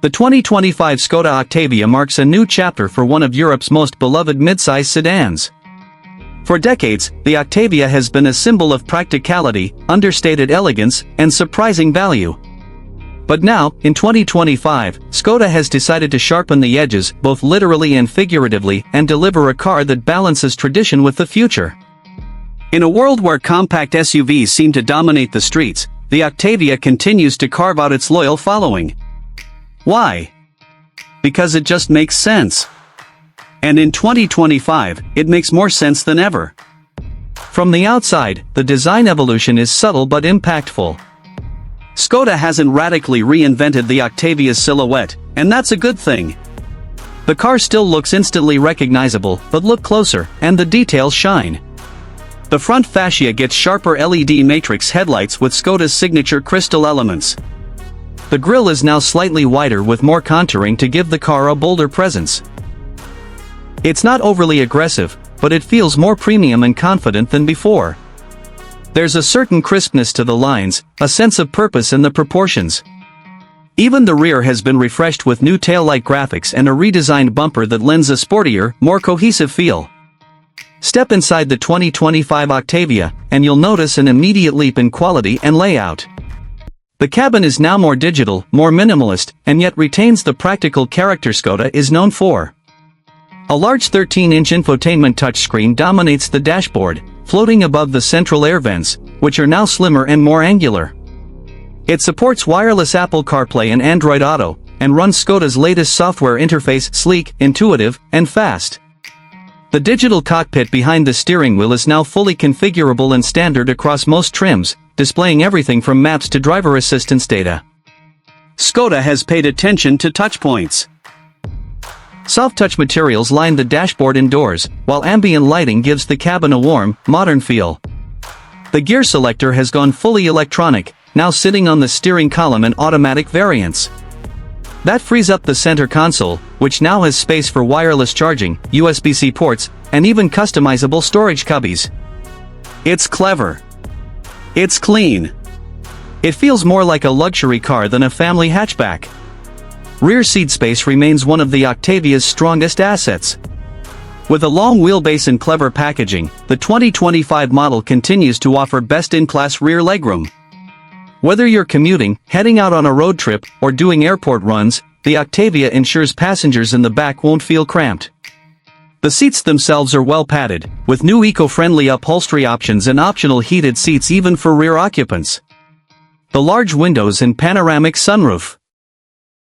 The 2025 Skoda Octavia marks a new chapter for one of Europe's most beloved midsize sedans. For decades, the Octavia has been a symbol of practicality, understated elegance, and surprising value. But now, in 2025, Skoda has decided to sharpen the edges, both literally and figuratively, and deliver a car that balances tradition with the future. In a world where compact SUVs seem to dominate the streets, the Octavia continues to carve out its loyal following. Why? Because it just makes sense. And in 2025, it makes more sense than ever. From the outside, the design evolution is subtle but impactful. Skoda hasn't radically reinvented the Octavia's silhouette, and that's a good thing. The car still looks instantly recognizable, but look closer, and the details shine. The front fascia gets sharper LED matrix headlights with Skoda's signature crystal elements. The grille is now slightly wider with more contouring to give the car a bolder presence. It's not overly aggressive, but it feels more premium and confident than before. There's a certain crispness to the lines, a sense of purpose in the proportions. Even the rear has been refreshed with new taillight graphics and a redesigned bumper that lends a sportier, more cohesive feel. Step inside the 2025 Octavia, and you'll notice an immediate leap in quality and layout. The cabin is now more digital, more minimalist, and yet retains the practical character Skoda is known for. A large 13-inch infotainment touchscreen dominates the dashboard, floating above the central air vents, which are now slimmer and more angular. It supports wireless Apple CarPlay and Android Auto, and runs Skoda's latest software interface, sleek, intuitive, and fast. The digital cockpit behind the steering wheel is now fully configurable and standard across most trims, displaying everything from maps to driver assistance data. Skoda has paid attention to touchpoints. Soft-touch materials line the dashboard and doors, while ambient lighting gives the cabin a warm, modern feel. The gear selector has gone fully electronic, now sitting on the steering column in automatic variants. That frees up the center console, which now has space for wireless charging, USB-C ports, and even customizable storage cubbies. It's clever. It's clean. It feels more like a luxury car than a family hatchback. Rear seat space remains one of the Octavia's strongest assets. With a long wheelbase and clever packaging, the 2025 model continues to offer best-in-class rear legroom. Whether you're commuting, heading out on a road trip, or doing airport runs, the Octavia ensures passengers in the back won't feel cramped. The seats themselves are well padded, with new eco-friendly upholstery options and optional heated seats even for rear occupants. The large windows and panoramic sunroof.